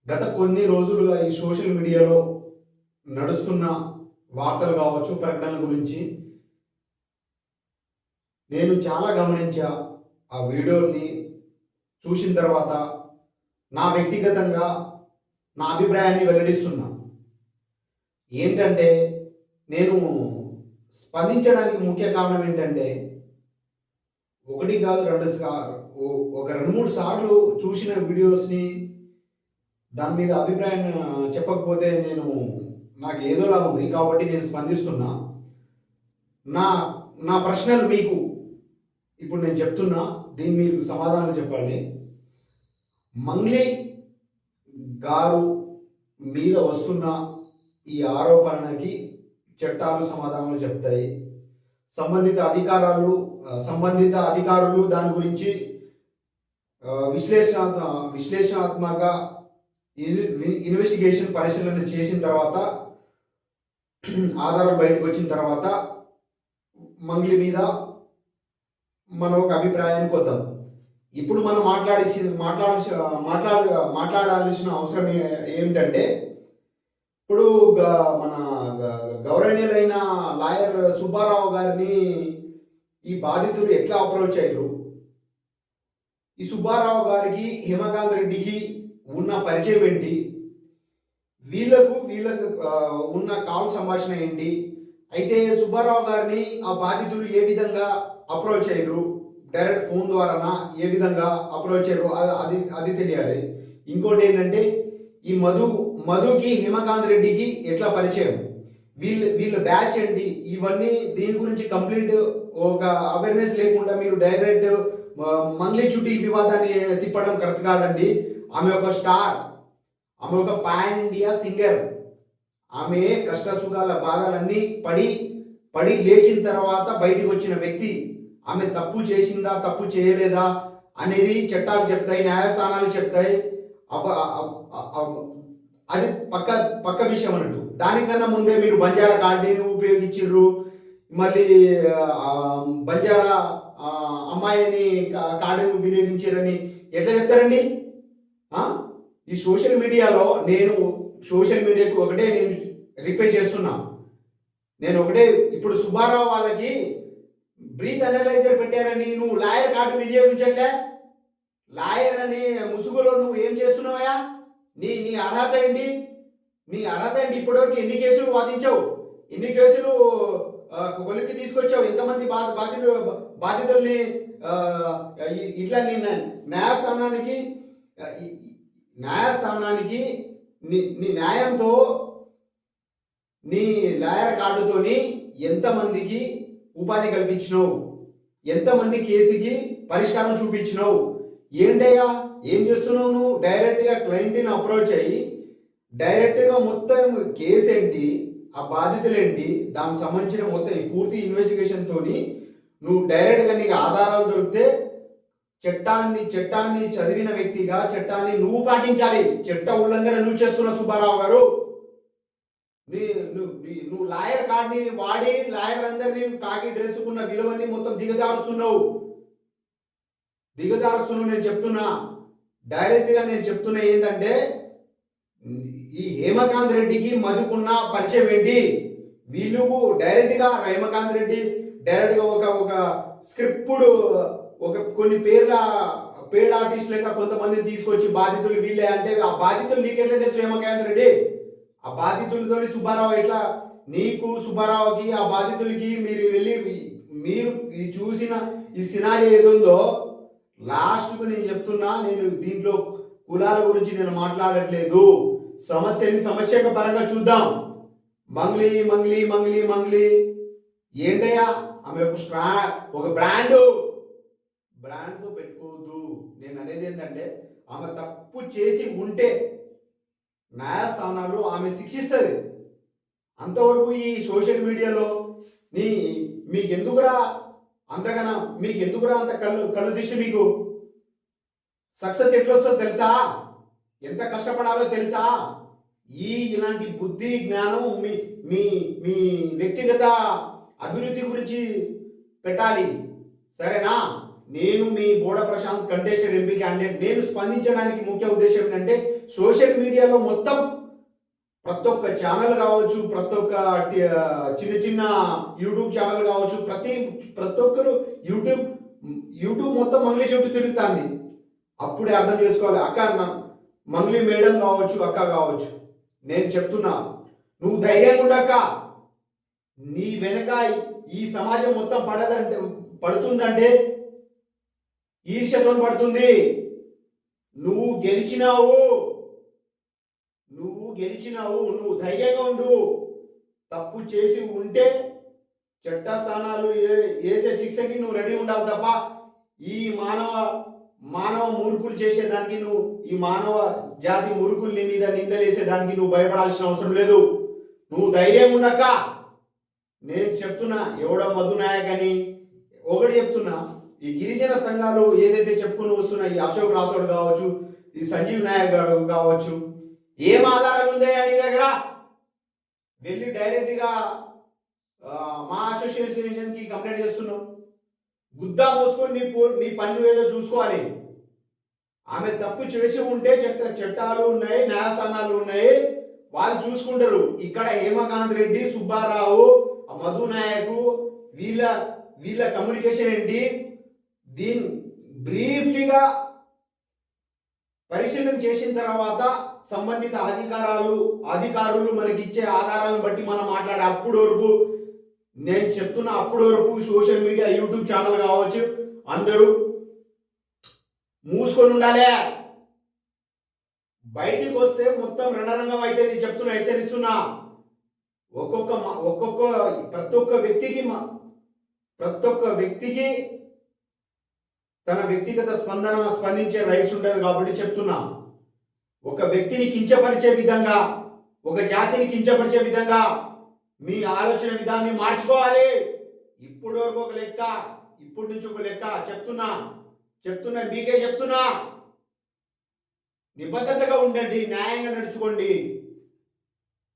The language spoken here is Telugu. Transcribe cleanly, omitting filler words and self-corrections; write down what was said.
గత కొన్ని రోజులుగా ఈ సోషల్ మీడియాలో నడుస్తున్న వార్తలు కావచ్చు, ప్రకటనల గురించి నేను చాలా గమనించా. ఆ వీడియోని చూసిన తర్వాత నా వ్యక్తిగతంగా నా అభిప్రాయాన్ని వెల్లడిస్తున్నా. ఏంటంటే నేను స్పందించడానికి ముఖ్య కారణం ఏంటంటే, ఒకటి కాదు, ఒక 2, 3 సార్లు చూసిన వీడియోస్‌ని దాని మీద అభిప్రాయం చెప్పకపోతే నాకు ఏదోలా ఉంది. కాబట్టి నేను స్పందిస్తున్నా. నా నా ప్రశ్నలు మీకు ఇప్పుడు నేను చెప్తున్నా. దీనికి మీరు సమాధానం చెప్పాలి. మంగ్లీ గారు మీద వస్తున్న ఈ ఆరోపణకి చట్టాలు సమాధానాలు చెప్తాయి. సంబంధిత అధికారులు దాని గురించి విశ్లేషణాత్మక ఇన్వెస్టిగేషన్ పరిశీలన చేసిన తర్వాత ఆధారాలు బయటకు వచ్చిన తర్వాత మంగ్లీ మీద మనం ఒక అభిప్రాయానికి వద్దాం. ఇప్పుడు మనం మాట్లాడాల్సిన అవసరం ఏమిటంటే, ఇప్పుడు మన గౌరవనీయులైన లాయర్ సుబ్బారావు గారిని ఈ బాధితులు ఎట్లా అప్రోచ్ అయ్యారు, ఈ సుబ్బారావు గారికి హేమకాంత్ రెడ్డికి ఉన్న పరిచయం ఏంటి, వీళ్ళకు ఉన్న కాల్ సంభాషణ ఏంటి, అయితే సుబ్బారావు గారిని ఆ బాధితులు ఏ విధంగా అప్రోచ్ అయ్యారు, డైరెక్ట్ ఫోన్ ద్వారానా, ఏ విధంగా అప్రోచ్ అయ్యారు, అది తెలియాలి. ఇంకోటి ఏంటంటే, ఈ మధుకి హేమకాంత్ రెడ్డికి ఎట్లా పరిచయం, వీళ్ళ బ్యాచ్ ఏంటి, ఇవన్నీ దీని గురించి కంప్లీట్ ఒక అవేర్నెస్ లేకుండా మీరు డైరెక్ట్ మంగ్లీ చుట్టూ ఈ వివాదాన్ని తిప్పడం కరెక్ట్ కాదండి. ఆమె ఒక స్టార్, ఆమె ఒక పాన్ ఇండియా సింగర్. ఆమె కష్ట సుఖాల బాధలన్నీ పడి లేచిన తర్వాత బయటికి వచ్చిన వ్యక్తి. ఆమె తప్పు చేసిందా, తప్పు చేయలేదా అనేది చట్టాలు చెప్తాయి, న్యాయస్థానాలు చెప్తాయి. అది పక్క విషయం అన్నట్టు. దానికన్నా ముందే మీరు బంజారా కార్డుని ఉపయోగించారు, మళ్ళీ బంజారా అమ్మాయిని కార్డును వినియోగించారని ఎట్లా చెప్తారండి? ఈ సోషల్ మీడియాలో సోషల్ మీడియాకు ఒకటే నేను రిక్వెస్ట్ చేస్తున్నా. ఇప్పుడు సుబ్బారావు వాళ్ళకి బ్రీత్ అనలైజర్ పెట్టారని నువ్వు లాయర్ కార్డు వినియోగించట్లే. లాయర్ అని ముసుగులో నువ్వు ఏం చేస్తున్నావా? నీ అర్హత ఏంటి? ఇప్పటివరకు ఎన్ని కేసులు వాదించావు, ఎన్ని కేసులు కొలిక్కి తీసుకొచ్చావు, ఇంతమంది బాధితుల్ని ఇట్లా నీ న్యాయస్థానానికి నీ న్యాయంతో, నీ లాయర్ కార్డుతోని ఎంతమందికి ఉపాధి కల్పించినావు, ఎంతమంది కేసుకి పరిష్కారం చూపించినావు, ఏంటయ్యా ఏం చేస్తున్నావు నువ్వు? డైరెక్ట్గా క్లయింట్ని అప్రోచ్ అయ్యి డైరెక్ట్గా మొత్తం కేసు ఏంటి, ఆ బాధితులు ఏంటి, దానికి సంబంధించిన మొత్తం పూర్తి ఇన్వెస్టిగేషన్తో నువ్వు డైరెక్ట్గా నీకు ఆధారాలు దొరికితే చట్టాన్ని చదివిన వ్యక్తిగా చట్టాన్ని నువ్వు పాటించాలి. చట్ట ఉల్లంఘన నువ్వు చేస్తున్న సుబ్బారావు గారు. నువ్వు లాయర్ కార్డ్ని వాడి లాయర్ అందరినీ కాకి డ్రెస్సుకున్న విలువని మొత్తం దిగజారుస్తున్నావు. నేను చెప్తున్నా, డైరెక్ట్గా నేను చెప్తున్నా ఏంటంటే, ఈ హేమకాంత్ రెడ్డికి మధుకున్న పరిచయం ఏంటి? వీళ్ళు డైరెక్ట్గా హేమకాంత్ రెడ్డి డైరెక్ట్గా ఒక స్క్రిప్టుడు కొన్ని పేడ్ ఆర్టిస్ట్ లేక కొంతమందిని తీసుకొచ్చి బాధితులు వీళ్ళే అంటే, ఆ బాధితులు నీకెట్లా తెలుసు హేమకాంత్ రెడ్డి? ఆ బాధితులతో సుబ్బారావు ఎట్లా, నీకు సుబ్బారావుకి ఆ బాధితులకి మీరు చూసిన ఈ సినారీ ఏదుందో, లాస్ట్కు నేను చెప్తున్నా, నేను దీంట్లో కులాల గురించి నేను మాట్లాడట్లేదు. సమస్యక పరంగా చూద్దాం. మంగ్లీ ఏంటయ్యా? ఆమె ఒక బ్రాండ్తో పెట్టుకోవద్దు. నేను అనేది ఏంటంటే, ఆమె తప్పు చేసి ఉంటే న్యాయస్థానాలు ఆమె శిక్షిస్తుంది. అంతవరకు ఈ సోషల్ మీడియాలో మీకెందుకురా అంత కళ్ళు దిష్టి? మీకు సక్సెస్ ఎట్లా వస్తుందో తెలుసా? ఎంత కష్టపడాలో తెలుసా? ఇలాంటి బుద్ధి జ్ఞానం మీ వ్యక్తిగత అభివృద్ధి గురించి పెట్టాలి, సరేనా? నేను మీ బోడ ప్రశాంత్ కంటెస్టెడ్ ఎంపీ క్యాండిడేట్. నేను స్పందించడానికి ముఖ్య ఉద్దేశం ఏంటంటే సోషల్ మీడియాలో మొత్తం ప్రతి ఒక్క ఛానల్ కావచ్చు, ప్రతి ఒక్క చిన్న చిన్న యూట్యూబ్ ఛానల్ కావచ్చు, ప్రతి ఒక్కరు యూట్యూబ్ మొత్తం మంగళి చుట్టూ తిరుగుతుంది. అప్పుడే అర్థం చేసుకోవాలి. అక్క మంగళి మేడం కావచ్చు, అక్క కావచ్చు, నేను చెప్తున్నా, నువ్వు ధైర్యంగా ఉండక్క. నీ వెనక ఈ సమాజం మొత్తం పడుతుందంటే ఈర్ష్యతో పడుతుంది. నువ్వు గెలిచినావు, నువ్వు ధైర్యంగా ఉండు. తప్పు చేసి ఉంటే చట్ట స్థానాలు వేసే శిక్షకి నువ్వు రెడీ ఉండాలి తప్ప ఈ మానవ మురుకులు చేసేదానికి, నువ్వు ఈ మానవ జాతి మురుకులు నీ మీద నిందలేసేదానికి నువ్వు భయపడాల్సిన అవసరం లేదు. నువ్వు ధైర్యం ఉండక్క. నేను చెప్తున్నా, ఎవడో మధు నాయక్ అని ఒకటి చెప్తున్నా, ఈ గిరిజన సంఘాలు ఏదైతే చెప్పుకుని వస్తున్నా, ఈ అశోక్ రాథోడ్ కావచ్చు, ఈ సంజీవ్ నాయక్ గారు కావచ్చు, ఏం ఆధారాలు ఉన్నాయా నీ దగ్గర? వెళ్ళి డైరెక్ట్గా మా అసోసియేషన్కి కంప్లైంట్ చేస్తున్నావు. గుద్దా మోసుకొని నీ పన్ను ఏదో చూసుకోవాలి. ఆమె తప్పు చేసి ఉంటే చట్టాలు ఉన్నాయి, న్యాయస్థానాలు ఉన్నాయి, వాళ్ళు చూసుకుంటారు. ఇక్కడ హేమకాంత్ రెడ్డి, సుబ్బారావు, మధు నాయక్ వీళ్ళ కమ్యూనికేషన్ ఏంటి? దీన్ని బ్రీఫ్లీగా పరిశీలన చేసిన తర్వాత సంబంధిత అధికారులు మనకి ఇచ్చే ఆధారాలను బట్టి మనం మాట్లాడే అప్పటి వరకు, నేను చెప్తున్నా, అప్పటి వరకు సోషల్ మీడియా యూట్యూబ్ ఛానల్ కావచ్చు, అందరూ మూసుకొని ఉండాలి. బయటికి వస్తే మొత్తం రణరంగం అయితే చెప్తున్నా, హెచ్చరిస్తున్నా. ప్రతి ఒక్క వ్యక్తికి తన వ్యక్తిగత స్పందించే రైట్స్ ఉంటుంది కాబట్టి చెప్తున్నా. ఒక వ్యక్తిని కించపరిచే విధంగా, ఒక జాతిని కించపరిచే విధంగా మీ ఆలోచన విధానాన్ని మార్చుకోవాలి. ఇప్పుడు వరకు ఒక లెక్క, ఇప్పటి నుంచి ఒక లెక్క. చెప్తున్నా మీకే చెప్తున్నా, నిబద్ధతగా ఉండండి, న్యాయంగా నడుచుకోండి.